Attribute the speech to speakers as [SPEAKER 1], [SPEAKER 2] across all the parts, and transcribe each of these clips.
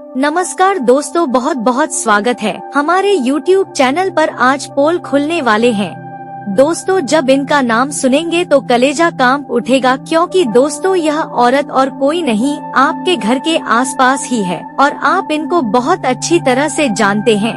[SPEAKER 1] नमस्कार दोस्तों, बहुत बहुत स्वागत है हमारे YouTube चैनल पर। आज पोल खुलने वाले हैं दोस्तों। जब इनका नाम सुनेंगे तो कलेजा कांप उठेगा, क्योंकि दोस्तों यह औरत और कोई नहीं, आपके घर के आसपास ही है और आप इनको बहुत अच्छी तरह से जानते हैं।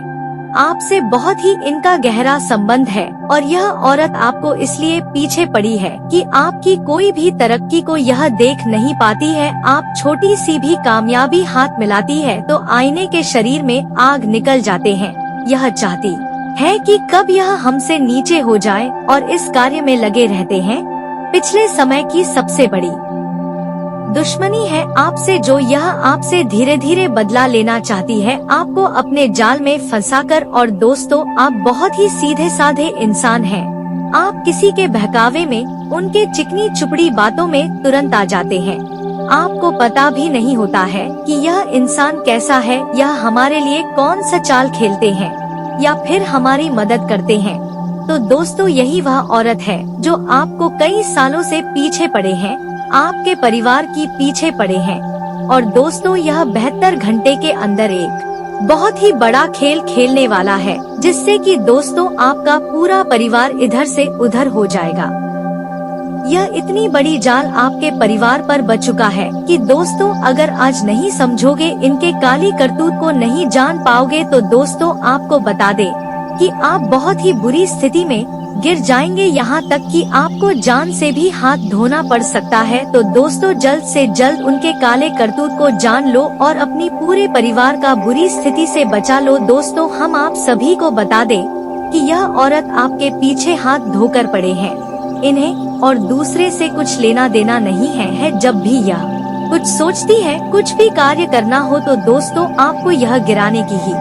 [SPEAKER 1] आपसे बहुत ही इनका गहरा संबंध है और यह औरत आपको इसलिए पीछे पड़ी है कि आपकी कोई भी तरक्की को यह देख नहीं पाती है। आप छोटी सी भी कामयाबी हाथ मिलाती है तो आईने के शरीर में आग निकल जाते हैं। यह चाहती है कि कब यह हमसे नीचे हो जाए और इस कार्य में लगे रहते हैं। पिछले समय की सबसे बड़ी दुश्मनी है आपसे, जो यह आपसे धीरे धीरे बदला लेना चाहती है, आपको अपने जाल में फंसाकर। और दोस्तों, आप बहुत ही सीधे साधे इंसान हैं। आप किसी के बहकावे में, उनके चिकनी चुपड़ी बातों में तुरंत आ जाते हैं। आपको पता भी नहीं होता है कि यह इंसान कैसा है, यह हमारे लिए कौन सा चाल खेलते हैं या फिर हमारी मदद करते हैं। तो दोस्तों, यही वह औरत है जो आपको कई सालों से पीछे पड़े हैं, आपके परिवार की पीछे पड़े हैं। और दोस्तों, यह 72 घंटे के अंदर एक बहुत ही बड़ा खेल खेलने वाला है, जिससे कि दोस्तों आपका पूरा परिवार इधर से उधर हो जाएगा। यह इतनी बड़ी जाल आपके परिवार पर बच चुका है कि दोस्तों, अगर आज नहीं समझोगे, इनके काली करतूत को नहीं जान पाओगे, तो दोस्तों आपको बता दे कि आप बहुत ही बुरी स्थिति में गिर जाएंगे, यहाँ तक कि आपको जान से भी हाथ धोना पड़ सकता है। तो दोस्तों, जल्द से जल्द उनके काले करतूत को जान लो और अपनी पूरे परिवार का बुरी स्थिति से बचा लो। दोस्तों, हम आप सभी को बता दें कि यह औरत आपके पीछे हाथ धोकर पड़े हैं। इन्हें और दूसरे से कुछ लेना देना नहीं है। जब भी यह कुछ सोचती है, कुछ भी कार्य करना हो, तो दोस्तों आपको यह गिराने की ही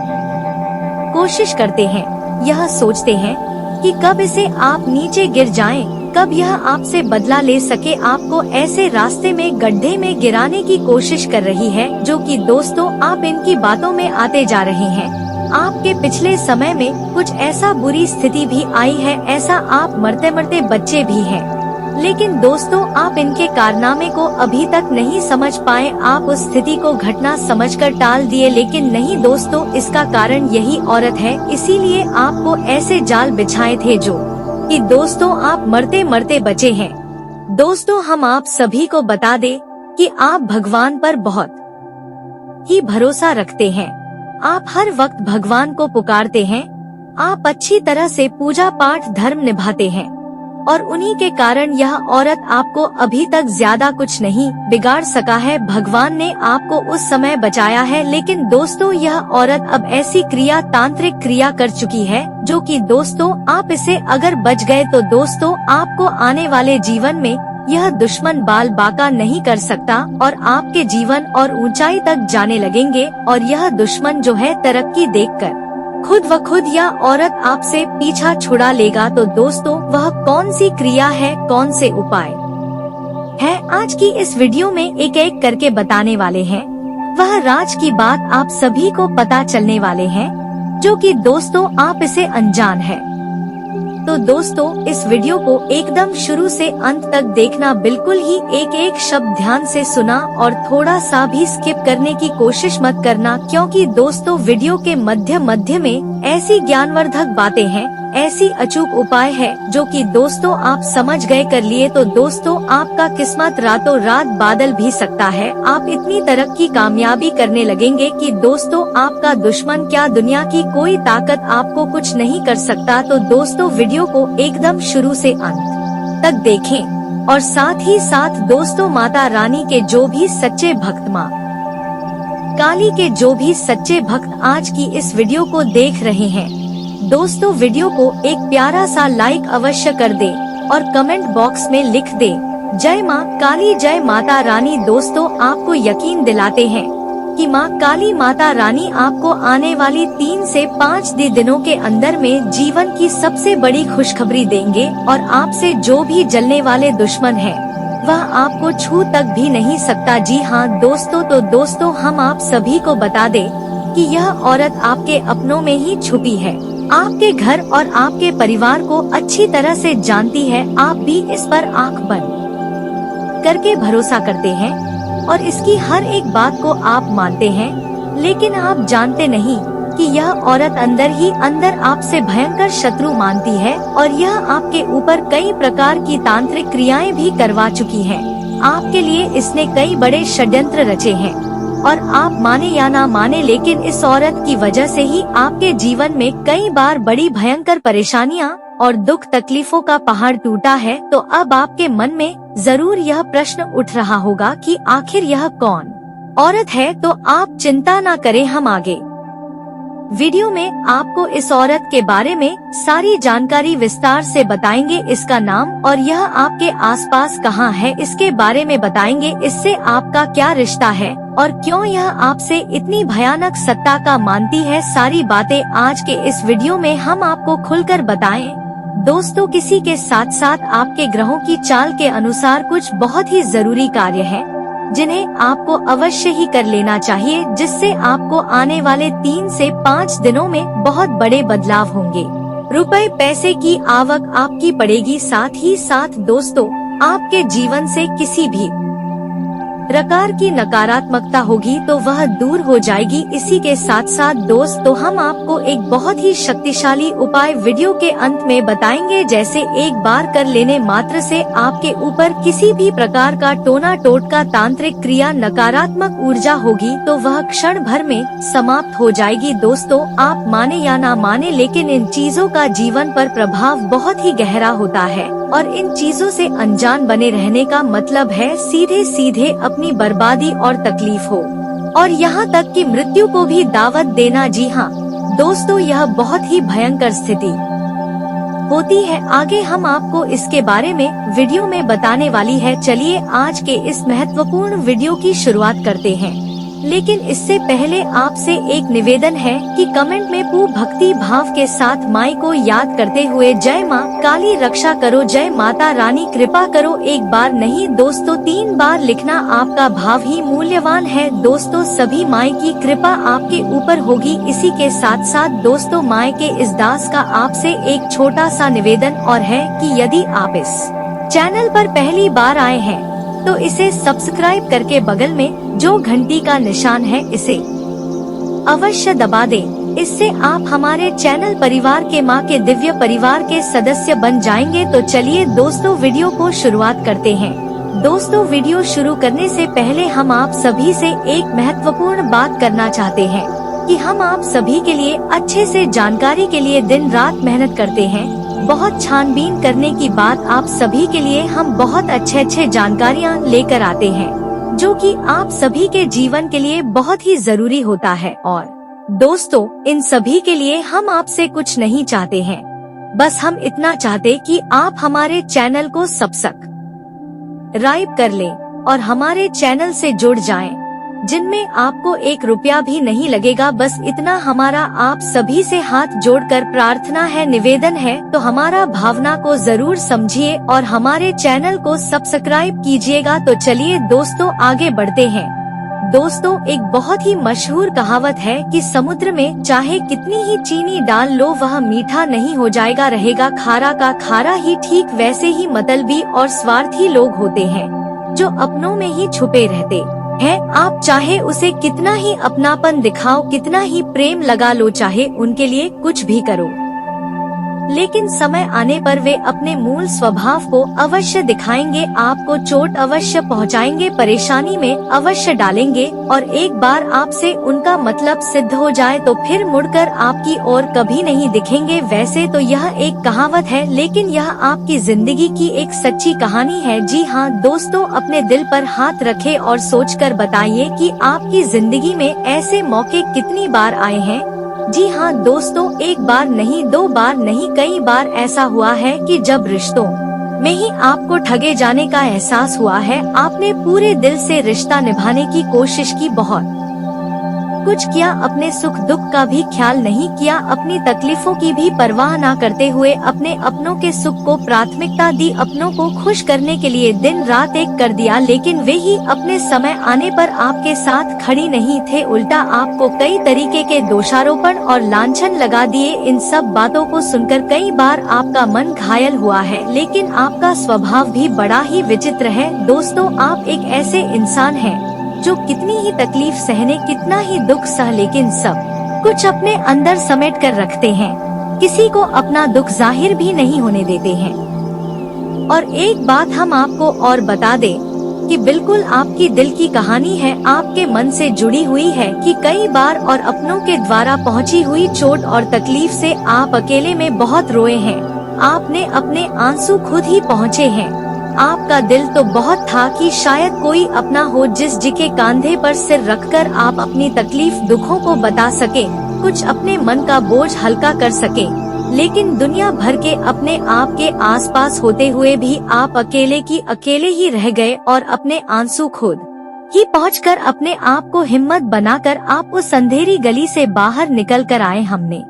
[SPEAKER 1] कोशिश करते हैं। यह सोचते हैं कि कब इसे आप नीचे गिर जाएं, कब यह आपसे बदला ले सके। आपको ऐसे रास्ते में, गड्ढे में गिराने की कोशिश कर रही है, जो कि दोस्तों आप इनकी बातों में आते जा रहे हैं। आपके पिछले समय में कुछ ऐसा बुरी स्थिति भी आई है, ऐसा आप मरते मरते बच्चे भी हैं। लेकिन दोस्तों, आप इनके कारनामे को अभी तक नहीं समझ पाए। आप उस स्थिति को घटना समझकर टाल दिए, लेकिन नहीं दोस्तों, इसका कारण यही औरत है। इसीलिए आपको ऐसे जाल बिछाए थे जो कि दोस्तों आप मरते मरते बचे हैं। दोस्तों, हम आप सभी को बता दें कि आप भगवान पर बहुत ही भरोसा रखते हैं। आप हर वक्त भगवान को पुकारते हैं। आप अच्छी तरह से पूजा पाठ धर्म निभाते हैं और उन्हीं के कारण यह औरत आपको अभी तक ज्यादा कुछ नहीं बिगाड़ सका है। भगवान ने आपको उस समय बचाया है, लेकिन दोस्तों यह औरत अब ऐसी क्रिया, तांत्रिक क्रिया कर चुकी है, जो कि दोस्तों आप इसे अगर बच गए तो दोस्तों आपको आने वाले जीवन में यह दुश्मन बाल बाका नहीं कर सकता और आपके जीवन और ऊंचाई तक जाने लगेंगे। और यह दुश्मन जो है, तरक्की देखकर खुद व खुद यह औरत आपसे पीछा छुड़ा लेगा। तो दोस्तों, वह कौन सी क्रिया है, कौन से उपाय है, आज की इस वीडियो में एक एक करके बताने वाले हैं। वह राज की बात आप सभी को पता चलने वाले हैं, जो कि दोस्तों आप इसे अनजान है। तो दोस्तों, इस वीडियो को एकदम शुरू से अंत तक देखना, बिल्कुल ही एक एक शब्द ध्यान से सुना और थोड़ा सा भी स्किप करने की कोशिश मत करना, क्योंकि दोस्तों वीडियो के मध्य मध्य में ऐसी ज्ञानवर्धक बातें हैं, ऐसी अचूक उपाय है, जो कि दोस्तों आप समझ गए, कर लिए तो दोस्तों आपका किस्मत रातों रात बादल भी सकता है। आप इतनी तरक्की, कामयाबी करने लगेंगे कि दोस्तों आपका दुश्मन क्या, दुनिया की कोई ताकत आपको कुछ नहीं कर सकता। तो दोस्तों वीडियो को एकदम शुरू से अंत तक देखें और साथ ही साथ दोस्तों माता रानी के जो भी सच्चे भक्त, माँ काली के जो भी सच्चे भक्त आज की इस वीडियो को देख रहे हैं, दोस्तों वीडियो को एक प्यारा सा लाइक अवश्य कर दे और कमेंट बॉक्स में लिख दे, जय माँ काली, जय माता रानी। दोस्तों आपको यकीन दिलाते हैं कि माँ काली, माता रानी आपको आने वाली 3 से 5 दिनों के अंदर में जीवन की सबसे बड़ी खुशखबरी देंगे और आपसे जो भी जलने वाले दुश्मन है, वह आपको छू तक भी नहीं सकता। जी हाँ दोस्तों, तो दोस्तों हम आप सभी को बता दें कि यह औरत आपके अपनों में ही छुपी है, आपके घर और आपके परिवार को अच्छी तरह से जानती है। आप भी इस पर आंख बंद करके भरोसा करते हैं और इसकी हर एक बात को आप मानते हैं, लेकिन आप जानते नहीं कि यह औरत अंदर ही अंदर आपसे भयंकर शत्रु मानती है और यह आपके ऊपर कई प्रकार की तांत्रिक क्रियाएं भी करवा चुकी है। आपके लिए इसने कई बड़े षड्यंत्र रचे हैं और आप माने या ना माने, लेकिन इस औरत की वजह से ही आपके जीवन में कई बार बड़ी भयंकर परेशानियां और दुख तकलीफों का पहाड़ टूटा है। तो अब आपके मन में जरूर यह प्रश्न उठ रहा होगा कि आखिर यह कौन औरत है। तो आप चिंता ना करें, हम आगे वीडियो में आपको इस औरत के बारे में सारी जानकारी विस्तार से बताएंगे। इसका नाम और यह आपके आसपास कहाँ है इसके बारे में बताएंगे। इससे आपका क्या रिश्ता है और क्यों यह आपसे इतनी भयानक सत्ता का मानती है, सारी बातें आज के इस वीडियो में हम आपको खुलकर बताएं। दोस्तों, किसी के साथ साथ आपके ग्रहों की चाल के अनुसार कुछ बहुत ही जरूरी कार्य है जिन्हें आपको अवश्य ही कर लेना चाहिए, जिससे आपको आने वाले 3 से 5 दिनों में बहुत बड़े बदलाव होंगे। रुपए पैसे की आवक आपकी बढ़ेगी, साथ ही साथ दोस्तों आपके जीवन से किसी भी प्रकार की नकारात्मकता होगी तो वह दूर हो जाएगी। इसी के साथ साथ दोस्तों हम आपको एक बहुत ही शक्तिशाली उपाय वीडियो के अंत में बताएंगे, जैसे एक बार कर लेने मात्र से आपके ऊपर किसी भी प्रकार का टोना टोटका तांत्रिक क्रिया नकारात्मक ऊर्जा होगी तो वह क्षण भर में समाप्त हो जाएगी। दोस्तों आप माने या ना माने, लेकिन इन चीजों का जीवन पर प्रभाव बहुत ही गहरा होता है और इन चीजों से अनजान बने रहने का मतलब है सीधे सीधे अपनी बर्बादी और तकलीफ हो और यहाँ तक कि मृत्यु को भी दावत देना। जी हाँ दोस्तों, यह बहुत ही भयंकर स्थिति होती है। आगे हम आपको इसके बारे में वीडियो में बताने वाली है। चलिए आज के इस महत्वपूर्ण वीडियो की शुरुआत करते हैं, लेकिन इससे पहले आपसे एक निवेदन है कि कमेंट में पूर्ण भक्ति भाव के साथ माई को याद करते हुए जय माँ काली रक्षा करो, जय माता रानी कृपा करो, एक बार नहीं दोस्तों 3 बार लिखना। आपका भाव ही मूल्यवान है। दोस्तों सभी माई की कृपा आपके ऊपर होगी। इसी के साथ साथ दोस्तों माई के इस दास का आपसे एक छोटा सा निवेदन और है कि यदि आप इस चैनल पर पहली बार आए हैं तो इसे सब्सक्राइब करके बगल में जो घंटी का निशान है इसे अवश्य दबा दें। इससे आप हमारे चैनल परिवार के माँ के दिव्य परिवार के सदस्य बन जाएंगे। तो चलिए दोस्तों वीडियो को शुरुआत करते हैं। दोस्तों वीडियो शुरू करने से पहले हम आप सभी से एक महत्वपूर्ण बात करना चाहते हैं कि हम आप सभी के लिए अच्छे से जानकारी के लिए दिन रात मेहनत करते हैं। बहुत छानबीन करने की बात आप सभी के लिए हम बहुत अच्छे जानकारियाँ लेकर आते हैं जो कि आप सभी के जीवन के लिए बहुत ही जरूरी होता है। और दोस्तों इन सभी के लिए हम आपसे कुछ नहीं चाहते हैं, बस हम इतना चाहते कि आप हमारे चैनल को सब्सक्राइब कर लें और हमारे चैनल से जुड़ जाएं, जिनमें आपको 1 रुपया भी नहीं लगेगा। बस इतना हमारा आप सभी से हाथ जोड़कर प्रार्थना है, निवेदन है। तो हमारा भावना को जरूर समझिए और हमारे चैनल को सब्सक्राइब कीजिएगा। तो चलिए दोस्तों आगे बढ़ते हैं। दोस्तों एक बहुत ही मशहूर कहावत है कि समुद्र में चाहे कितनी ही चीनी डाल लो वह मीठा नहीं हो जाएगा, रहेगा खारा का खारा ही। ठीक वैसे ही मतलबी और स्वार्थी लोग होते हैं जो अपनों में ही छुपे रहते है। आप चाहे उसे कितना ही अपनापन दिखाओ, कितना ही प्रेम लगा लो, चाहे उनके लिए कुछ भी करो, लेकिन समय आने पर वे अपने मूल स्वभाव को अवश्य दिखाएंगे, आपको चोट अवश्य पहुंचाएंगे, परेशानी में अवश्य डालेंगे। और एक बार आपसे उनका मतलब सिद्ध हो जाए तो फिर मुड़कर आपकी ओर कभी नहीं दिखेंगे। वैसे तो यह एक कहावत है, लेकिन यह आपकी जिंदगी की एक सच्ची कहानी है। जी हाँ दोस्तों, अपने दिल पर हाथ रखें और सोचकर बताइए कि आपकी जिंदगी में ऐसे मौके कितनी बार आए हैं। जी हाँ दोस्तों, 1 बार नहीं 2 बार नहीं, कई बार ऐसा हुआ है कि जब रिश्तों में ही आपको ठगे जाने का एहसास हुआ है। आपने पूरे दिल से रिश्ता निभाने की कोशिश की, बहुत कुछ किया, अपने सुख दुख का भी ख्याल नहीं किया, अपनी तकलीफों की भी परवाह ना करते हुए अपने अपनों के सुख को प्राथमिकता दी, अपनों को खुश करने के लिए दिन रात एक कर दिया, लेकिन वे ही अपने समय आने पर आपके साथ खड़ी नहीं थे, उल्टा आपको कई तरीके के दोषारोपण और लांछन लगा दिए। इन सब बातों को सुनकर कई बार आपका मन घायल हुआ है, लेकिन आपका स्वभाव भी बड़ा ही विचित्र है। दोस्तों आप एक ऐसे इंसान हैं जो कितनी ही तकलीफ सहने, कितना ही दुख सह, लेकिन सब कुछ अपने अंदर समेट कर रखते हैं, किसी को अपना दुख जाहिर भी नहीं होने देते हैं। और एक बात हम आपको और बता दें कि बिल्कुल आपकी दिल की कहानी है, आपके मन से जुड़ी हुई है कि कई बार और अपनों के द्वारा पहुंची हुई चोट और तकलीफ से आप अकेले में बहुत रोए हैं। आपने अपने आंसू खुद ही पहुंचे हैं। आपका दिल तो बहुत था कि शायद कोई अपना हो जिसके कंधे पर सिर रखकर आप अपनी तकलीफ दुखों को बता सके, कुछ अपने मन का बोझ हल्का कर सके। लेकिन दुनिया भर के अपने आप के आसपास होते हुए भी आप अकेले की अकेले ही रह गए और अपने आंसू खुद ही पहुंचकर अपने आप को हिम्मत बनाकर आप उस अंधेरी गली से बाहर निकल कर आए। हमने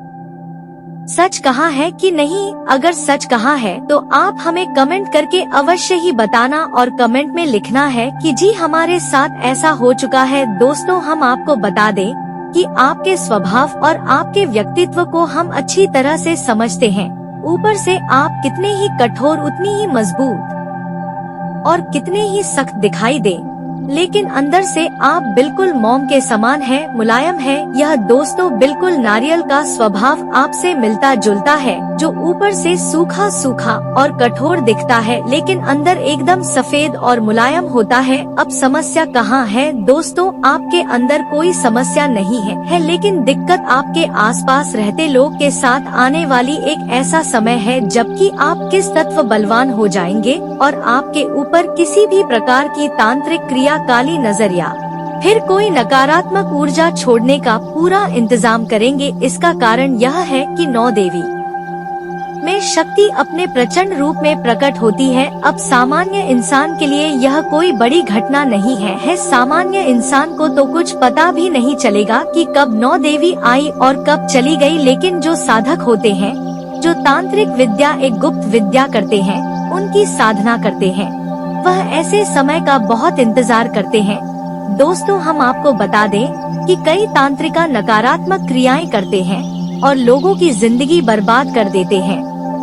[SPEAKER 1] सच कहा है कि नहीं? अगर सच कहा है तो आप हमें कमेंट करके अवश्य ही बताना और कमेंट में लिखना है कि जी हमारे साथ ऐसा हो चुका है। दोस्तों, हम आपको बता दें कि आपके स्वभाव और आपके व्यक्तित्व को हम अच्छी तरह से समझते हैं। ऊपर से आप कितने ही कठोर, उतनी ही मजबूत और कितने ही सख्त दिखाई दे, लेकिन अंदर से आप बिल्कुल मोम के समान है, मुलायम है। यह दोस्तों बिल्कुल नारियल का स्वभाव आपसे मिलता जुलता है, जो ऊपर से सूखा सूखा और कठोर दिखता है, लेकिन अंदर एकदम सफेद और मुलायम होता है। अब समस्या कहाँ है दोस्तों? आपके अंदर कोई समस्या नहीं है, लेकिन दिक्कत आपके आसपास रहते लोग के साथ आने वाली एक ऐसा समय है जबकि आप किस तत्व बलवान हो जाएंगे और आपके ऊपर किसी भी प्रकार की तांत्रिक क्रिया, काली नजर या फिर कोई नकारात्मक ऊर्जा छोड़ने का पूरा इंतजाम करेंगे। इसका कारण यह है कि 9 देवी में शक्ति अपने प्रचंड रूप में प्रकट होती है। अब सामान्य इंसान के लिए यह कोई बड़ी घटना नहीं है। सामान्य इंसान को तो कुछ पता भी नहीं चलेगा कि कब 9 देवी आई और कब चली गई, लेकिन जो साधक होते हैं, जो तांत्रिक विद्या, एक गुप्त विद्या करते हैं, उनकी साधना करते हैं, वह ऐसे समय का बहुत इंतजार करते हैं। दोस्तों, हम आपको बता दें कि कई तांत्रिका नकारात्मक क्रियाएं करते हैं और लोगों की जिंदगी बर्बाद कर देते हैं,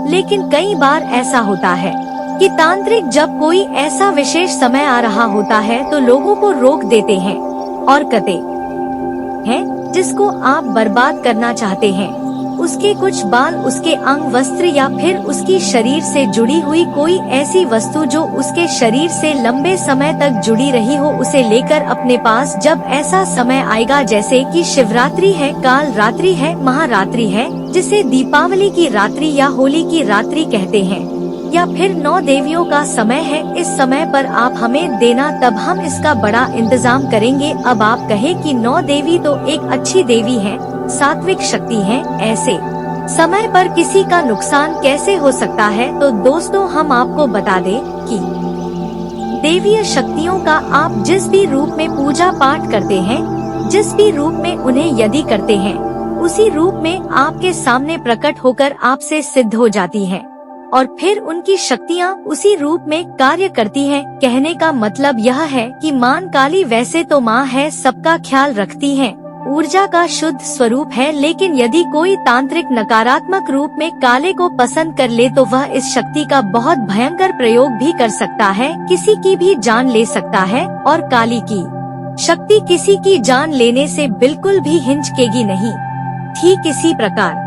[SPEAKER 1] लेकिन कई बार ऐसा होता है कि तांत्रिक जब कोई ऐसा विशेष समय आ रहा होता है तो लोगों को रोक देते हैं और कहते हैं जिसको आप बर्बाद करना चाहते हैं, उसके कुछ बाल, उसके अंग, वस्त्र या फिर उसकी शरीर से जुड़ी हुई कोई ऐसी वस्तु जो उसके शरीर से लंबे समय तक जुड़ी रही हो, उसे लेकर अपने पास जब ऐसा समय आएगा, जैसे कि शिवरात्रि है, काल रात्रि है, महारात्रि है, जिसे दीपावली की रात्रि या होली की रात्रि कहते हैं, या फिर 9 देवियों का समय है, इस समय पर आप हमें देना, तब हम इसका बड़ा इंतजाम करेंगे। अब आप कहे कि 9 देवी तो एक अच्छी देवी है, सात्विक शक्ति है, ऐसे समय पर किसी का नुकसान कैसे हो सकता है? तो दोस्तों, हम आपको बता दें कि देवीय शक्तियों का आप जिस भी रूप में पूजा पाठ करते हैं, जिस भी रूप में उन्हें यदि करते हैं, उसी रूप में आपके सामने प्रकट होकर आपसे सिद्ध हो जाती हैं और फिर उनकी शक्तियाँ उसी रूप में कार्य करती हैं। कहने का मतलब यह है कि मां काली वैसे तो माँ है, सबका ख्याल रखती है, ऊर्जा का शुद्ध स्वरूप है, लेकिन यदि कोई तांत्रिक नकारात्मक रूप में काले को पसंद कर ले तो वह इस शक्ति का बहुत भयंकर प्रयोग भी कर सकता है, किसी की भी जान ले सकता है। और काली की शक्ति किसी की जान लेने से बिल्कुल भी हिचकेगी नहीं। ठीक इसी प्रकार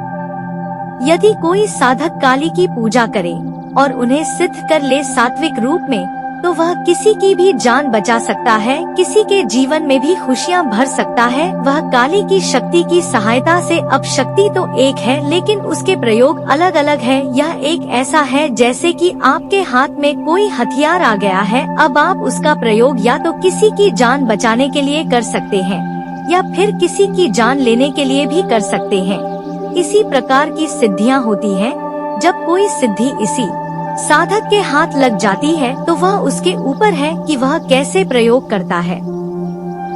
[SPEAKER 1] यदि कोई साधक काली की पूजा करे और उन्हें सिद्ध कर ले सात्विक रूप में, तो वह किसी की भी जान बचा सकता है, किसी के जीवन में भी खुशियां भर सकता है। वह काली की शक्ति की सहायता से, अब शक्ति तो एक है लेकिन उसके प्रयोग अलग अलग है। यह एक ऐसा है जैसे कि आपके हाथ में कोई हथियार आ गया है, अब आप उसका प्रयोग या तो किसी की जान बचाने के लिए कर सकते हैं या फिर किसी की जान लेने के लिए भी कर सकते हैं। इसी प्रकार की सिद्धियां होती हैं। जब कोई सिद्धि इसी साधक के हाथ लग जाती है तो वह उसके ऊपर है कि वह कैसे प्रयोग करता है।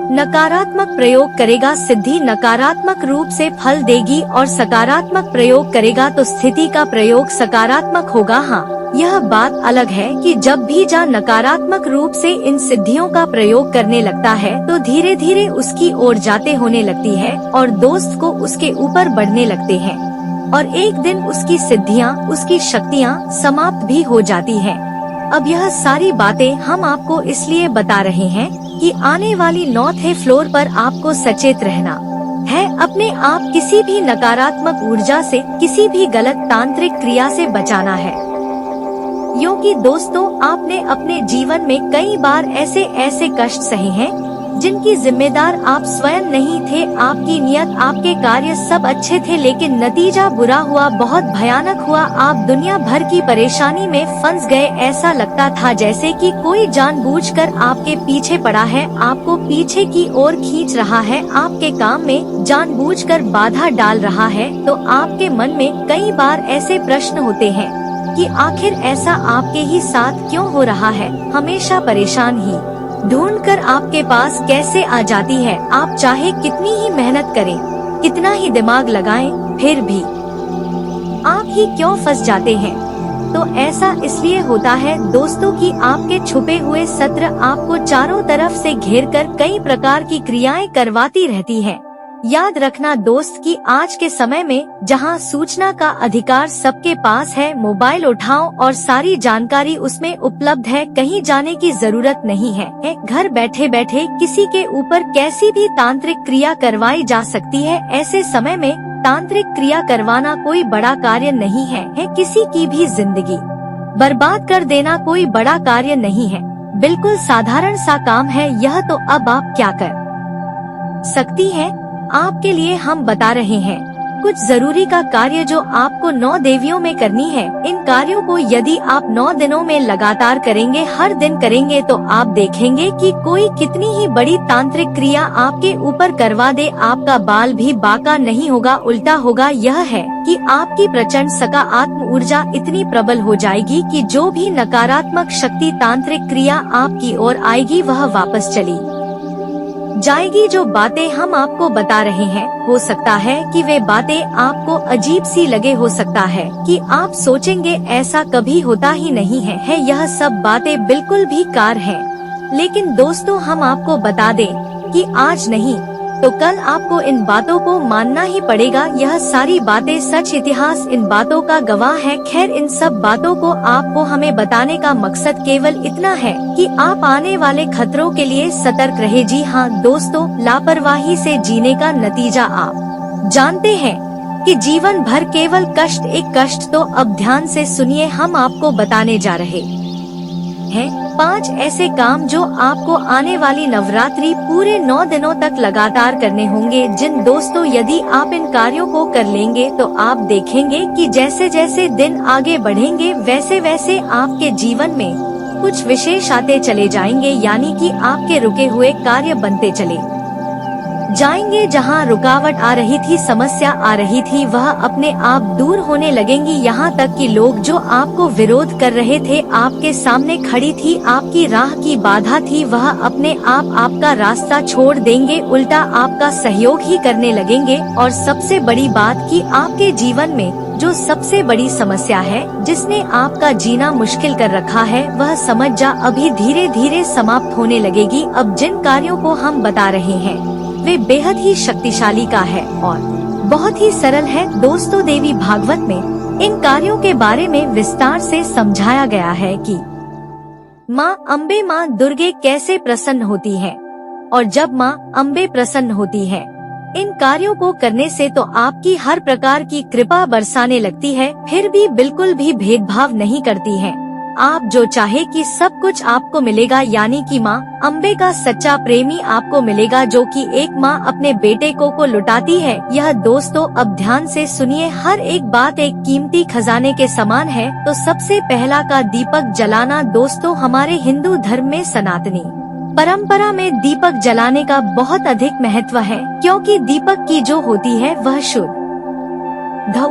[SPEAKER 1] नकारात्मक प्रयोग करेगा, सिद्धि नकारात्मक रूप से फल देगी, और सकारात्मक प्रयोग करेगा तो स्थिति का प्रयोग सकारात्मक होगा। हाँ, यह बात अलग है कि जब भी जहाँ नकारात्मक रूप से इन सिद्धियों का प्रयोग करने लगता है तो धीरे धीरे उसकी ओर जाते होने लगती है और दोस्त को उसके ऊपर बढ़ने लगते हैं और एक दिन उसकी सिद्धियां, उसकी शक्तियां समाप्त भी हो जाती हैं। अब यह सारी बातें हम आपको इसलिए बता रहे हैं कि आने वाली 9th फ्लोर पर आपको सचेत रहना है। अपने आप किसी भी नकारात्मक ऊर्जा से, किसी भी गलत तांत्रिक क्रिया से बचाना है। क्योंकि दोस्तों, आपने अपने जीवन में कई बार ऐसे कष्ट सहे हैं जिनकी जिम्मेदार आप स्वयं नहीं थे। आपकी नियत, आपके कार्य सब अच्छे थे, लेकिन नतीजा बुरा हुआ, बहुत भयानक हुआ। आप दुनिया भर की परेशानी में फंस गए। ऐसा लगता था जैसे कि कोई जानबूझकर आपके पीछे पड़ा है, आपको पीछे की ओर खींच रहा है, आपके काम में जानबूझकर बाधा डाल रहा है। तो आपके मन में कई बार ऐसे प्रश्न होते हैं कि आखिर ऐसा आपके ही साथ क्यों हो रहा है। हमेशा परेशान ही ढूंढकर आपके पास कैसे आ जाती है। आप चाहे कितनी ही मेहनत करें, कितना ही दिमाग लगाएं, फिर भी आप ही क्यों फंस जाते हैं। तो ऐसा इसलिए होता है दोस्तों कि आपके छुपे हुए सत्र आपको चारों तरफ से घेरकर कई प्रकार की क्रियाएं करवाती रहती हैं। याद रखना दोस्त कि आज के समय में जहां सूचना का अधिकार सबके पास है, मोबाइल उठाओ और सारी जानकारी उसमें उपलब्ध है। कहीं जाने की जरूरत नहीं है। घर बैठे बैठे किसी के ऊपर कैसी भी तांत्रिक क्रिया करवाई जा सकती है। ऐसे समय में तांत्रिक क्रिया करवाना कोई बड़ा कार्य नहीं है। किसी की भी जिंदगी बर्बाद कर देना कोई बड़ा कार्य नहीं है, बिल्कुल साधारण सा काम है यह। तो अब आप क्या कर सकती हैं, आपके लिए हम बता रहे हैं कुछ जरूरी का कार्य जो आपको 9 देवियों में करनी है। इन कार्यों को यदि आप 9 दिनों में लगातार करेंगे, हर दिन करेंगे, तो आप देखेंगे कि कोई कितनी ही बड़ी तांत्रिक क्रिया आपके ऊपर करवा दे, आपका बाल भी बांका नहीं होगा, उल्टा होगा। यह है कि आपकी प्रचंड सकारात्मक ऊर्जा इतनी प्रबल हो जाएगी कि जो भी नकारात्मक शक्ति तांत्रिक क्रिया आपकी ओर आएगी वह वापस चली जाएगी। जो बातें हम आपको बता रहे हैं, हो सकता है कि वे बातें आपको अजीब सी लगे, हो सकता है कि आप सोचेंगे ऐसा कभी होता ही नहीं है यह सब बातें बिल्कुल भी कार हैं। लेकिन दोस्तों, हम आपको बता दें कि आज नहीं तो कल आपको इन बातों को मानना ही पड़ेगा। यह सारी बातें सच, इतिहास इन बातों का गवाह है। खैर, इन सब बातों को आपको हमें बताने का मकसद केवल इतना है कि आप आने वाले खतरों के लिए सतर्क रहे। जी हाँ दोस्तों, लापरवाही से जीने का नतीजा आप जानते हैं कि जीवन भर केवल कष्ट, एक कष्ट। तो अब ध्यान से सुनिए, हम आपको बताने जा रहे हैं 5 ऐसे काम जो आपको आने वाली नवरात्रि पूरे 9 दिनों तक लगातार करने होंगे। जिन दोस्तों, यदि आप इन कार्यों को कर लेंगे तो आप देखेंगे कि जैसे जैसे दिन आगे बढ़ेंगे वैसे वैसे आपके जीवन में कुछ विशेष आते चले जाएंगे, यानी कि आपके रुके हुए कार्य बनते चले जाएंगे। जहां रुकावट आ रही थी, समस्या आ रही थी, वह अपने आप दूर होने लगेंगी। यहाँ तक कि लोग जो आपको विरोध कर रहे थे, आपके सामने खड़ी थी, आपकी राह की बाधा थी, वह अपने आप आपका रास्ता छोड़ देंगे, उल्टा आपका सहयोग ही करने लगेंगे। और सबसे बड़ी बात कि आपके जीवन में जो सबसे बड़ी समस्या है, जिसने आपका जीना मुश्किल कर रखा है, वह समझ जा अभी धीरे धीरे समाप्त होने लगेगी। अब जिन कार्यों को हम बता रहे हैं वे बेहद ही शक्तिशाली का है और बहुत ही सरल है। दोस्तों, देवी भागवत में इन कार्यों के बारे में विस्तार से समझाया गया है कि माँ अम्बे, माँ दुर्गे कैसे प्रसन्न होती है। और जब माँ अम्बे प्रसन्न होती है इन कार्यों को करने से, तो आपकी हर प्रकार की कृपा बरसाने लगती है, फिर भी बिल्कुल भी भेदभाव नहीं करती है। आप जो चाहे कि सब कुछ आपको मिलेगा, यानी कि माँ अम्बे का सच्चा प्रेमी आपको मिलेगा, जो कि एक माँ अपने बेटे को लुटाती है। यह दोस्तों, अब ध्यान से सुनिए, हर एक बात एक कीमती खजाने के समान है। तो सबसे पहला का दीपक जलाना। दोस्तों, हमारे हिंदू धर्म में सनातनी परंपरा में दीपक जलाने का बहुत अधिक महत्व है, क्योंकि दीपक की जो होती है वह शुद्ध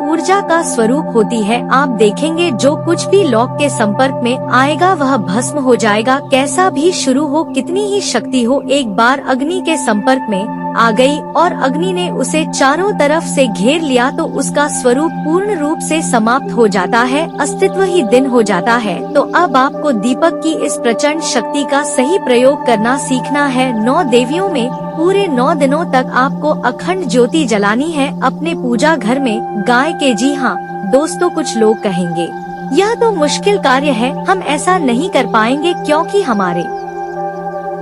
[SPEAKER 1] ऊर्जा का स्वरूप होती है। आप देखेंगे जो कुछ भी लौक के संपर्क में आएगा वह भस्म हो जाएगा। कैसा भी शुरू हो, कितनी ही शक्ति हो, एक बार अग्नि के संपर्क में आ गई और अग्नि ने उसे चारों तरफ से घेर लिया, तो उसका स्वरूप पूर्ण रूप से समाप्त हो जाता है, अस्तित्व ही दिन हो जाता है। तो अब आपको दीपक की इस प्रचंड शक्ति का सही प्रयोग करना सीखना है। 9 देवियों में पूरे 9 दिनों तक आपको अखंड ज्योति जलानी है अपने पूजा घर में गाय के। जी हाँ दोस्तों, कुछ लोग कहेंगे यह तो मुश्किल कार्य है, हम ऐसा नहीं कर पाएंगे क्योंकि हमारे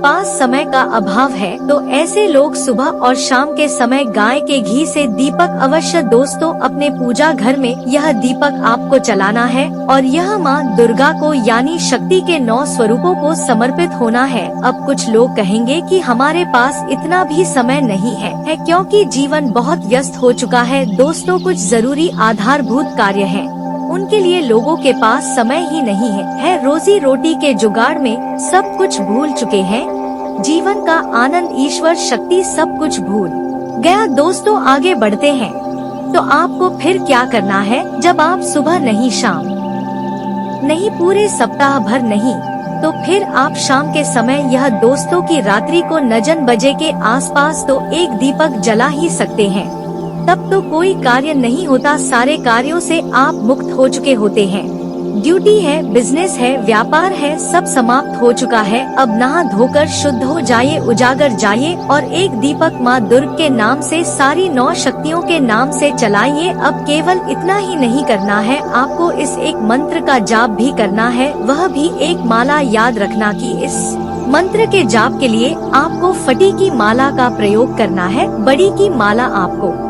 [SPEAKER 1] पास समय का अभाव है तो ऐसे लोग सुबह और शाम के समय गाय के घी से दीपक अवश्य दोस्तों अपने पूजा घर में यह दीपक आपको जलाना है और यह माँ दुर्गा को यानी शक्ति के 9 स्वरूपों को समर्पित होना है। अब कुछ लोग कहेंगे कि हमारे पास इतना भी समय नहीं है क्योंकि जीवन बहुत व्यस्त हो चुका है। दोस्तों कुछ जरूरी आधारभूत कार्य है, उनके लिए लोगों के पास समय ही नहीं है। रोजी रोटी के जुगाड़ में सब कुछ भूल चुके हैं, जीवन का आनंद ईश्वर शक्ति सब कुछ भूल गया। दोस्तों आगे बढ़ते हैं तो आपको फिर क्या करना है, जब आप सुबह नहीं, शाम नहीं, पूरे सप्ताह भर नहीं, तो फिर आप शाम के समय यह दोस्तों की रात्रि को 9 बजे के आसपास तो एक दीपक जला ही सकते हैं। तब तो कोई कार्य नहीं होता, सारे कार्यों से आप मुक्त हो चुके होते हैं। ड्यूटी है, बिजनेस है, व्यापार है, सब समाप्त हो चुका है। अब नहा धोकर शुद्ध हो जाइए, उजागर जाइए और एक दीपक माँ दुर्गा के नाम से सारी 9 शक्तियों के नाम से चलाइए। अब केवल इतना ही नहीं करना है, आपको इस एक मंत्र का जाप भी करना है, वह भी एक माला। याद रखना कि इस मंत्र के जाप के लिए आपको फटी की माला का प्रयोग करना है, बड़ी की माला आपको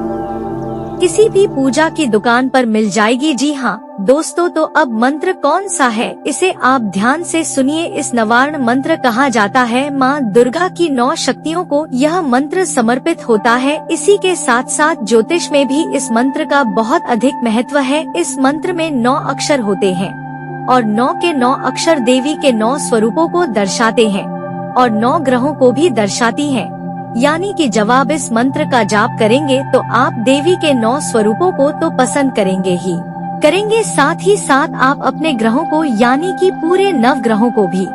[SPEAKER 1] किसी भी पूजा की दुकान पर मिल जाएगी। जी हाँ दोस्तों, तो अब मंत्र कौन सा है, इसे आप ध्यान से सुनिए। इस नवार्ण मंत्र कहा जाता है, माँ दुर्गा की 9 शक्तियों को यह मंत्र समर्पित होता है। इसी के साथ साथ ज्योतिष में भी इस मंत्र का बहुत अधिक महत्व है। इस मंत्र में 9 अक्षर होते हैं और 9 के 9 अक्षर देवी के 9 स्वरूपों को दर्शाते हैं और 9 ग्रहों को भी दर्शाती है। यानी कि जब आप इस मंत्र का जाप करेंगे तो आप देवी के 9 स्वरूपों को तो पसंद करेंगे ही करेंगे, साथ ही साथ आप अपने ग्रहों को यानी कि पूरे 9 ग्रहों को भी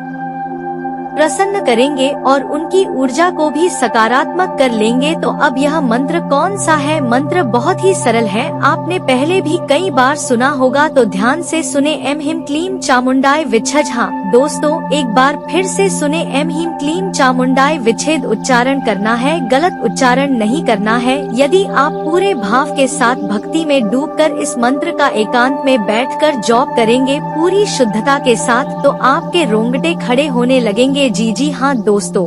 [SPEAKER 1] प्रसन्न करेंगे और उनकी ऊर्जा को भी सकारात्मक कर लेंगे। तो अब यह मंत्र कौन सा है? मंत्र बहुत ही सरल है, आपने पहले भी कई बार सुना होगा, तो ध्यान से सुने। एम ह्रीं क्लीं चामुंडाय विच्छेद। हाँ दोस्तों एक बार फिर से सुने, एम ह्रीं क्लीं चामुंडाय विच्छेद उच्चारण करना है, गलत उच्चारण नहीं करना है। यदि आप पूरे भाव के साथ भक्ति में डूबकर इस मंत्र का एकांत में बैठकर जॉब करेंगे पूरी शुद्धता के साथ, तो आपके रोंगटे खड़े होने लगेंगे। जी हाँ दोस्तों,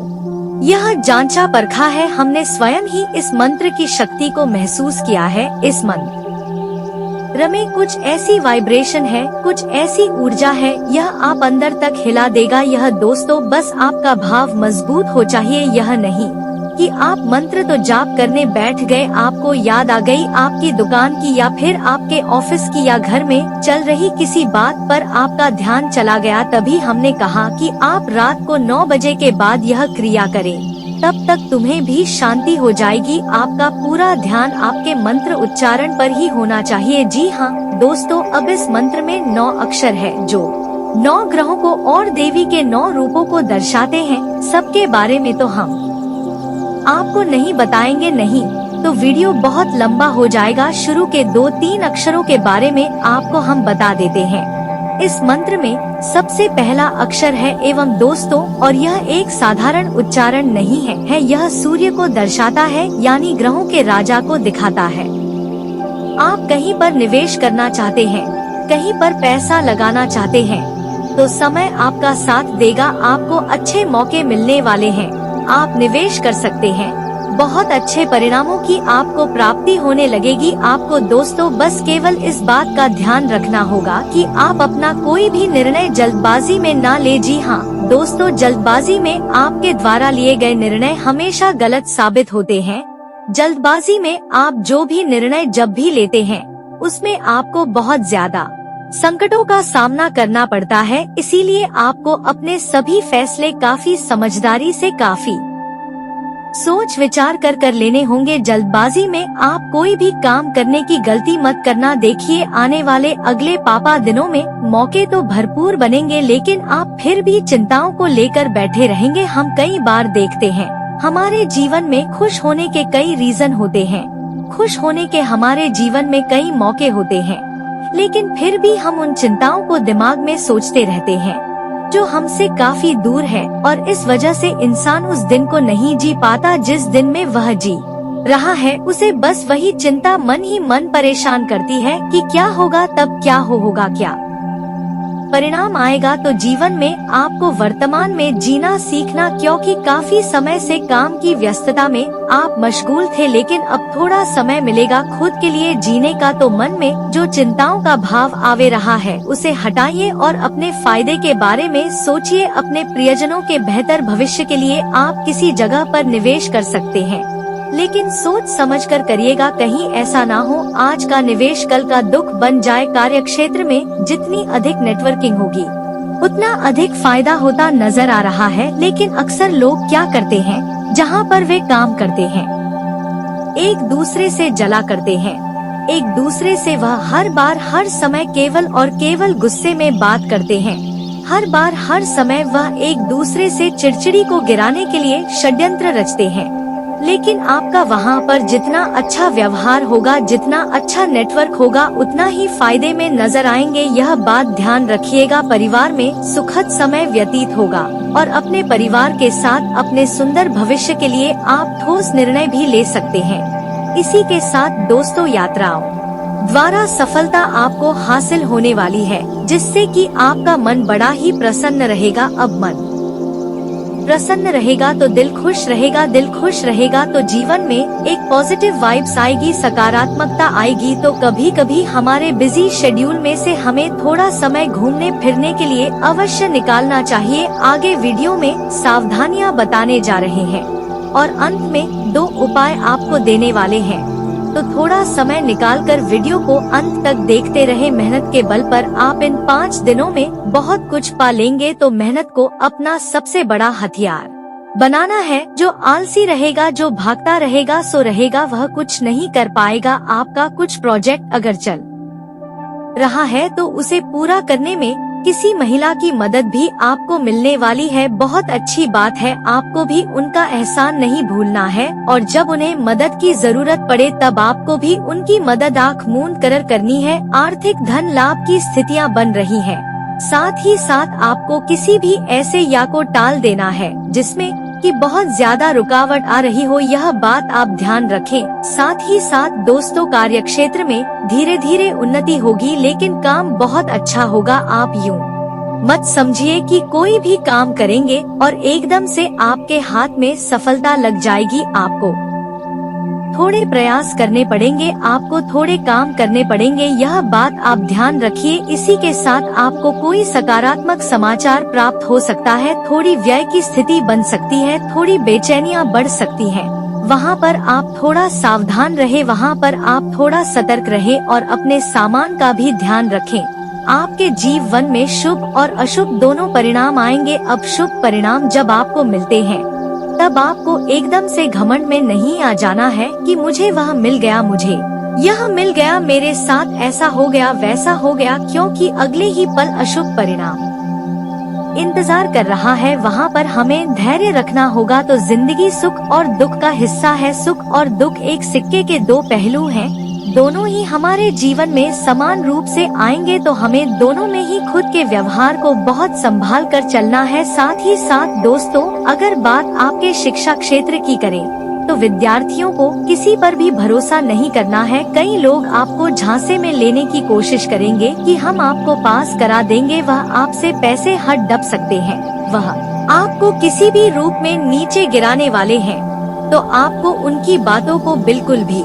[SPEAKER 1] यह जांचा परखा है, हमने स्वयं ही इस मंत्र की शक्ति को महसूस किया है। इस मंत्र में कुछ ऐसी वाइब्रेशन है, कुछ ऐसी ऊर्जा है, यह आप अंदर तक हिला देगा। यह दोस्तों बस आपका भाव मजबूत हो चाहिए, यह नहीं कि आप मंत्र तो जाप करने बैठ गए, आपको याद आ गई आपकी दुकान की या फिर आपके ऑफिस की या घर में चल रही किसी बात पर आपका ध्यान चला गया। तभी हमने कहा कि आप रात को 9 बजे के बाद यह क्रिया करें, तब तक तुम्हें भी शांति हो जाएगी। आपका पूरा ध्यान आपके मंत्र उच्चारण पर ही होना चाहिए। जी हाँ दोस्तों, अब इस मंत्र में 9 अक्षर है जो 9 ग्रहों को और देवी के 9 रूपों को दर्शाते हैं। सबके बारे में तो हम आपको नहीं बताएंगे, नहीं तो वीडियो बहुत लंबा हो जाएगा। शुरू के 2-3 अक्षरों के बारे में आपको हम बता देते हैं। इस मंत्र में सबसे पहला अक्षर है एवं दोस्तों, और यह एक साधारण उच्चारण नहीं है, यह सूर्य को दर्शाता है, यानी ग्रहों के राजा को दिखाता है। आप कहीं पर निवेश करना चाहते हैं, कहीं पर पैसा लगाना चाहते हैं, तो समय आपका साथ देगा, आपको अच्छे मौके मिलने वाले हैं, आप निवेश कर सकते हैं, बहुत अच्छे परिणामों की आपको प्राप्ति होने लगेगी। आपको दोस्तों बस केवल इस बात का ध्यान रखना होगा कि आप अपना कोई भी निर्णय जल्दबाजी में ना ले। जी हाँ दोस्तों, जल्दबाजी में आपके द्वारा लिए गए निर्णय हमेशा गलत साबित होते हैं। जल्दबाजी में आप जो भी निर्णय जब भी लेते हैं उसमें आपको बहुत ज्यादा संकटों का सामना करना पड़ता है, इसीलिए आपको अपने सभी फैसले काफी समझदारी से, काफी सोच विचार कर लेने होंगे। जल्दबाजी में आप कोई भी काम करने की गलती मत करना। देखिए आने वाले अगले पापा दिनों में मौके तो भरपूर बनेंगे, लेकिन आप फिर भी चिंताओं को लेकर बैठे रहेंगे। हम कई बार देखते हैं हमारे जीवन में खुश होने के कई रीजन होते हैं, खुश होने के हमारे जीवन में कई मौके होते हैं, लेकिन फिर भी हम उन चिंताओं को दिमाग में सोचते रहते हैं जो हमसे काफी दूर है, और इस वजह से इंसान उस दिन को नहीं जी पाता जिस दिन में वह जी रहा है। उसे बस वही चिंता मन ही मन परेशान करती है कि क्या होगा, तब क्या होगा, क्या परिणाम आएगा तो जीवन में आपको वर्तमान में जीना सीखना, क्योंकि काफी समय से काम की व्यस्तता में आप मशगूल थे, लेकिन अब थोड़ा समय मिलेगा खुद के लिए जीने का। तो मन में जो चिंताओं का भाव आवे रहा है उसे हटाइए और अपने फायदे के बारे में सोचिए। अपने प्रियजनों के बेहतर भविष्य के लिए आप किसी जगह पर निवेश कर सकते हैं, लेकिन सोच समझकर करिएगा, कहीं ऐसा ना हो आज का निवेश कल का दुख बन जाए। कार्य क्षेत्र में जितनी अधिक नेटवर्किंग होगी उतना अधिक फायदा होता नजर आ रहा है, लेकिन अक्सर लोग क्या करते हैं, जहां पर वे काम करते हैं एक दूसरे से जला करते हैं, एक दूसरे से वह हर बार हर समय केवल और केवल गुस्से में बात करते हैं। हर बार हर समय वह एक दूसरे से चिड़चिड़ी को गिराने के लिए षड्यंत्र रचते हैं। लेकिन आपका वहाँ पर जितना अच्छा व्यवहार होगा, जितना अच्छा नेटवर्क होगा, उतना ही फायदे में नजर आएंगे। यह बात ध्यान रखिएगा। परिवार में सुखद समय व्यतीत होगा और अपने परिवार के साथ अपने सुंदर भविष्य के लिए आप ठोस निर्णय भी ले सकते हैं। इसी के साथ दोस्तों, यात्राओं द्वारा सफलता आपको हासिल होने वाली है, जिससे कि आपका मन बड़ा ही प्रसन्न रहेगा। अब मन प्रसन्न रहेगा तो दिल खुश रहेगा, दिल खुश रहेगा तो जीवन में एक पॉजिटिव वाइब्स आएगी, सकारात्मकता आएगी। तो कभी कभी हमारे बिजी शेड्यूल में से हमें थोड़ा समय घूमने फिरने के लिए अवश्य निकालना चाहिए। आगे वीडियो में सावधानियां बताने जा रहे हैं और अंत में 2 उपाय आपको देने वाले हैं, तो थोड़ा समय निकालकर वीडियो को अंत तक देखते रहे। मेहनत के बल पर आप इन 5 दिनों में बहुत कुछ पा लेंगे। तो मेहनत को अपना सबसे बड़ा हथियार बनाना है। जो आलसी रहेगा, जो भागता रहेगा, सो रहेगा, वह कुछ नहीं कर पाएगा। आपका कुछ प्रोजेक्ट अगर चल रहा है तो उसे पूरा करने में किसी महिला की मदद भी आपको मिलने वाली है। बहुत अच्छी बात है, आपको भी उनका एहसान नहीं भूलना है और जब उन्हें मदद की जरूरत पड़े तब आपको भी उनकी मदद आंख मूंद कर करनी है। आर्थिक धन लाभ की स्थितियां बन रही हैं। साथ ही साथ आपको किसी भी ऐसे या को टाल देना है जिसमें कि बहुत ज्यादा रुकावट आ रही हो, यह बात आप ध्यान रखें। साथ ही साथ दोस्तों, कार्य क्षेत्र में धीरे धीरे उन्नति होगी, लेकिन काम बहुत अच्छा होगा। आप यूं मत समझिए कि कोई भी काम करेंगे और एकदम से आपके हाथ में सफलता लग जाएगी। आपको थोड़े प्रयास करने पड़ेंगे, आपको थोड़े काम करने पड़ेंगे, यह बात आप ध्यान रखिए। इसी के साथ आपको कोई सकारात्मक समाचार प्राप्त हो सकता है। थोड़ी व्यय की स्थिति बन सकती है, थोड़ी बेचैनियां बढ़ सकती हैं। वहाँ पर आप थोड़ा सावधान रहे, वहाँ पर आप थोड़ा सतर्क रहे और अपने सामान का भी ध्यान रखें। आपके जीवन में शुभ और अशुभ दोनों परिणाम आएंगे। अब शुभ परिणाम जब आपको मिलते हैं तब आपको एकदम से घमंड में नहीं आ जाना है कि मुझे वह मिल गया, मुझे यह मिल गया, मेरे साथ ऐसा हो गया, वैसा हो गया, क्योंकि अगले ही पल अशुभ परिणाम इंतजार कर रहा है। वहाँ पर हमें धैर्य रखना होगा। तो जिंदगी सुख और दुख का हिस्सा है। सुख और दुख एक सिक्के के 2 पहलू हैं, दोनों ही हमारे जीवन में समान रूप से आएंगे। तो हमें दोनों में ही खुद के व्यवहार को बहुत संभाल कर चलना है। साथ ही साथ दोस्तों, अगर बात आपके शिक्षा क्षेत्र की करें तो विद्यार्थियों को किसी पर भी भरोसा नहीं करना है। कई लोग आपको झांसे में लेने की कोशिश करेंगे कि हम आपको पास करा देंगे, वह आपसे पैसे हड़प सकते हैं, वह आपको किसी भी रूप में नीचे गिराने वाले हैं। तो आपको उनकी बातों को बिल्कुल भी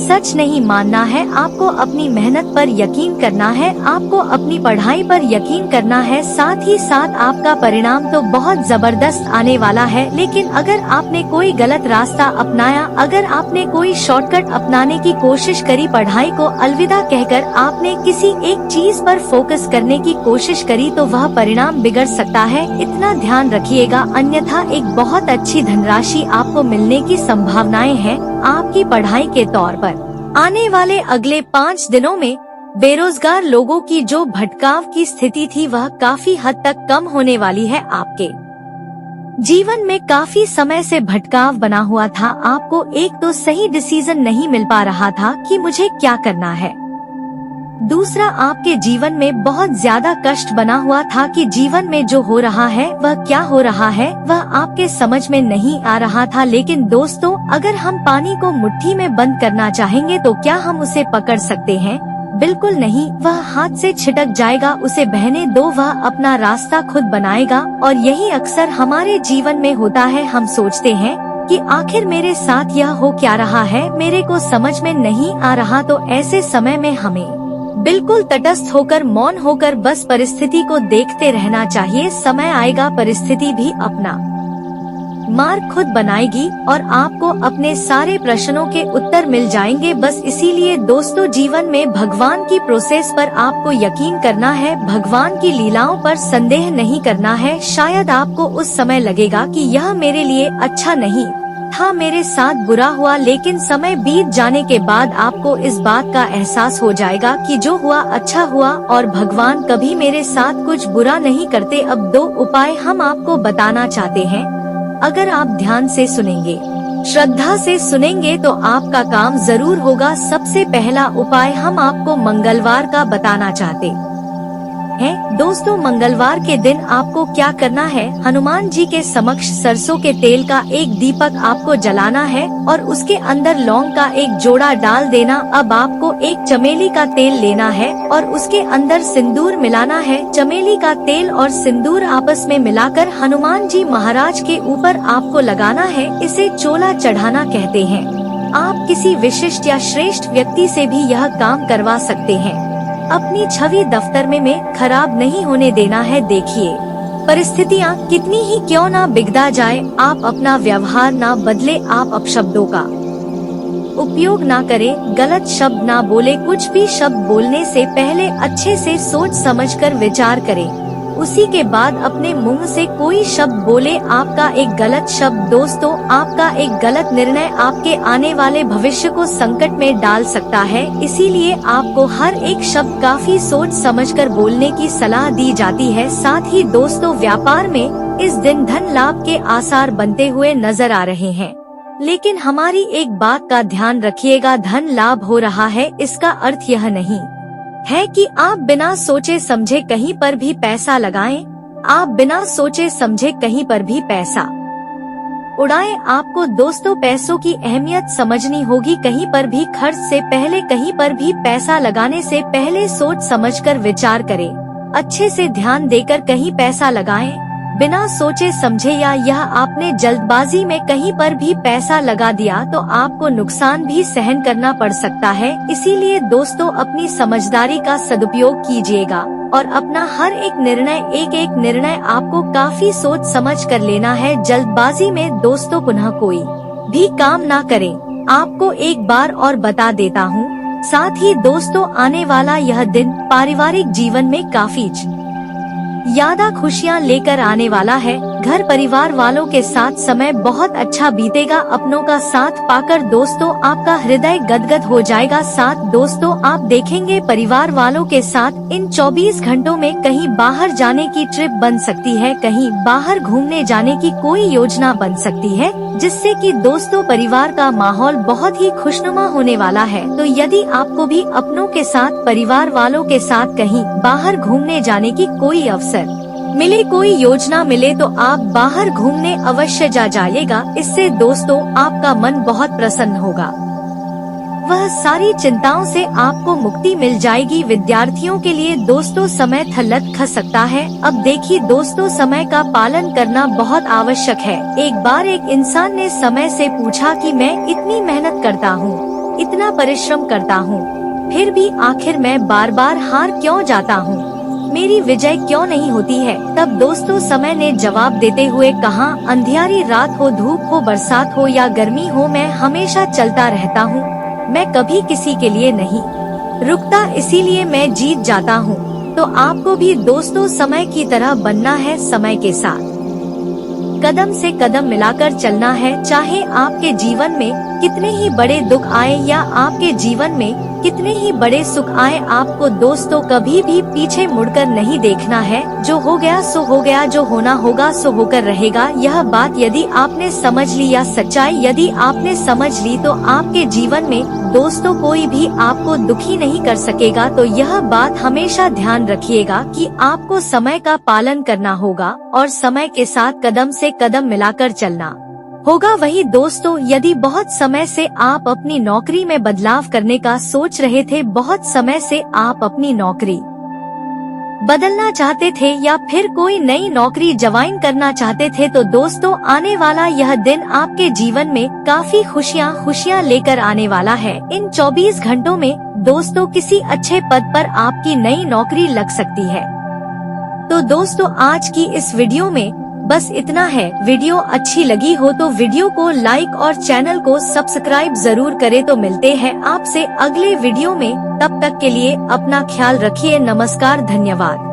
[SPEAKER 1] सच नहीं मानना है। आपको अपनी मेहनत पर यकीन करना है, आपको अपनी पढ़ाई पर यकीन करना है। साथ ही साथ आपका परिणाम तो बहुत जबरदस्त आने वाला है। लेकिन अगर आपने कोई गलत रास्ता अपनाया, अगर आपने कोई शॉर्टकट अपनाने की कोशिश करी, पढ़ाई को अलविदा कहकर आपने किसी एक चीज पर फोकस करने की कोशिश करी, तो वह परिणाम बिगड़ सकता है। इतना ध्यान रखिएगा, अन्यथा एक बहुत अच्छी धनराशि आपको मिलने की संभावनाएं हैं। आपकी पढ़ाई के तौर पर आने वाले अगले 5 दिनों में बेरोजगार लोगों की जो भटकाव की स्थिति थी वह काफी हद तक कम होने वाली है। आपके जीवन में काफी समय से भटकाव बना हुआ था। आपको एक तो सही डिसीजन नहीं मिल पा रहा था कि मुझे क्या करना है। दूसरा, आपके जीवन में बहुत ज्यादा कष्ट बना हुआ था कि जीवन में जो हो रहा है वह क्या हो रहा है, वह आपके समझ में नहीं आ रहा था। लेकिन दोस्तों, अगर हम पानी को मुट्ठी में बंद करना चाहेंगे तो क्या हम उसे पकड़ सकते हैं? बिल्कुल नहीं, वह हाथ से छिटक जाएगा, उसे बहने दो, वह अपना रास्ता खुद बनाएगा। और यही अक्सर हमारे जीवन में होता है। हम सोचते हैं कि आखिर मेरे साथ यह हो क्या रहा है, मेरे को समझ में नहीं आ रहा। तो ऐसे समय में हमें बिल्कुल तटस्थ होकर, मौन होकर बस परिस्थिति को देखते रहना चाहिए। समय आएगा, परिस्थिति भी अपना मार्ग खुद बनाएगी और आपको अपने सारे प्रश्नों के उत्तर मिल जाएंगे। बस इसीलिए दोस्तों, जीवन में भगवान की प्रोसेस पर आपको यकीन करना है, भगवान की लीलाओं पर संदेह नहीं करना है। शायद आपको उस समय लगेगा कि यह मेरे लिए अच्छा नहीं था, मेरे साथ बुरा हुआ, लेकिन समय बीत जाने के बाद आपको इस बात का एहसास हो जाएगा कि जो हुआ अच्छा हुआ और भगवान कभी मेरे साथ कुछ बुरा नहीं करते। अब 2 उपाय हम आपको बताना चाहते हैं। अगर आप ध्यान से सुनेंगे, श्रद्धा से सुनेंगे तो आपका काम जरूर होगा। सबसे पहला उपाय हम आपको मंगलवार का बताना चाहते हैं। दोस्तों, मंगलवार के दिन आपको क्या करना है, हनुमान जी के समक्ष सरसों के तेल का एक दीपक आपको जलाना है और उसके अंदर लौंग का एक जोड़ा डाल देना। अब आपको एक चमेली का तेल लेना है और उसके अंदर सिंदूर मिलाना है। चमेली का तेल और सिंदूर आपस में मिलाकर हनुमान जी महाराज के ऊपर आपको लगाना है। इसे चोला चढ़ाना कहते हैं। आप किसी विशिष्ट या श्रेष्ठ व्यक्ति से भी यह काम करवा सकते हैं। अपनी छवि दफ्तर में खराब नहीं होने देना है। देखिए, परिस्थितियाँ कितनी ही क्यों ना बिगड़ा जाए, आप अपना व्यवहार ना बदले, आप अपशब्दों का उपयोग ना करें, गलत शब्द ना बोले। कुछ भी शब्द बोलने से पहले अच्छे से सोच समझकर विचार करें, उसी के बाद अपने मुंह से कोई शब्द बोले। आपका एक गलत शब्द दोस्तों, आपका एक गलत निर्णय आपके आने वाले भविष्य को संकट में डाल सकता है। इसीलिए आपको हर एक शब्द काफी सोच समझकर बोलने की सलाह दी जाती है। साथ ही दोस्तों, व्यापार में इस दिन धन लाभ के आसार बनते हुए नजर आ रहे हैं। लेकिन हमारी एक बात का ध्यान रखिएगा, धन लाभ हो रहा है इसका अर्थ यह नहीं है कि आप बिना सोचे समझे कहीं पर भी पैसा लगाएं। आप बिना सोचे समझे कहीं पर भी पैसा उड़ाएं। आपको दोस्तों पैसों की अहमियत समझनी होगी। कहीं पर भी खर्च से पहले, कहीं पर भी पैसा लगाने से पहले सोच समझकर विचार करें। अच्छे से ध्यान देकर कहीं पैसा लगाएं, बिना सोचे समझे, या यह आपने जल्दबाजी में कहीं पर भी पैसा लगा दिया तो आपको नुकसान भी सहन करना पड़ सकता है। इसीलिए दोस्तों, अपनी समझदारी का सदुपयोग कीजिएगा और अपना हर एक निर्णय आपको काफी सोच समझ कर लेना है। जल्दबाजी में दोस्तों पुनः कोई भी काम ना करें। आपको एक बार और बता देता हूँ। साथ ही दोस्तों, आने वाला यह दिन पारिवारिक जीवन में काफी ज्यादा खुशियाँ लेकर आने वाला है। घर परिवार वालों के साथ समय बहुत अच्छा बीतेगा। अपनों का साथ पाकर दोस्तों आपका हृदय गदगद हो जाएगा। साथ दोस्तों, आप देखेंगे परिवार वालों के साथ इन 24 घंटों में कहीं बाहर जाने की ट्रिप बन सकती है, कहीं बाहर घूमने जाने की कोई योजना बन सकती है, जिससे कि दोस्तों परिवार का माहौल बहुत ही खुशनुमा होने वाला है। तो यदि आपको भी अपनों के साथ, परिवार वालों के साथ कहीं बाहर घूमने जाने की कोई अवसर मिले, कोई योजना मिले, तो आप बाहर घूमने अवश्य जाइएगा। इससे दोस्तों आपका मन बहुत प्रसन्न होगा। वह सारी चिंताओं से आपको मुक्ति मिल जाएगी। विद्यार्थियों के लिए दोस्तों समय थलग खा सकता है। अब देखिए दोस्तों, समय का पालन करना बहुत आवश्यक है। एक बार एक इंसान ने समय से पूछा कि मैं इतनी मेहनत करता हूँ, इतना परिश्रम करता हूँ, फिर भी आखिर मैं बार बार हार क्यों जाता हूँ, मेरी विजय क्यों नहीं होती है। तब दोस्तों समय ने जवाब देते हुए कहा, अंधियारी रात हो, धूप हो, बरसात हो या गर्मी हो, मैं हमेशा चलता रहता हूँ। मैं कभी किसी के लिए नहीं रुकता, इसीलिए मैं जीत जाता हूँ। तो आपको भी दोस्तों समय की तरह बनना है, समय के साथ कदम से कदम मिलाकर चलना है। चाहे आपके जीवन में कितने ही बड़े दुख आए या आपके जीवन में कितने ही बड़े सुख आए, आपको दोस्तों कभी भी पीछे मुड़कर नहीं देखना है। जो हो गया सो हो गया, जो होना होगा सो होकर रहेगा। यह बात यदि आपने समझ ली, या सच्चाई यदि आपने समझ ली, तो आपके जीवन में दोस्तों कोई भी आपको दुखी नहीं कर सकेगा। तो यह बात हमेशा ध्यान रखिएगा कि आपको समय का पालन करना होगा और समय के साथ कदम से कदम मिलाकर चलना होगा वही दोस्तों। यदि बहुत समय से आप अपनी नौकरी में बदलाव करने का सोच रहे थे, बहुत समय से आप अपनी नौकरी बदलना चाहते थे या फिर कोई नई नौकरी ज्वाइन करना चाहते थे, तो दोस्तों आने वाला यह दिन आपके जीवन में काफी खुशियाँ लेकर आने वाला है। इन 24 घंटों में दोस्तों किसी अच्छे पद पर आपकी नई नौकरी लग सकती है। तो दोस्तों आज की इस वीडियो में बस इतना है। वीडियो अच्छी लगी हो तो वीडियो को लाइक और चैनल को सब्सक्राइब जरूर करें। तो मिलते हैं आपसे अगले वीडियो में, तब तक के लिए अपना ख्याल रखिए। नमस्कार, धन्यवाद।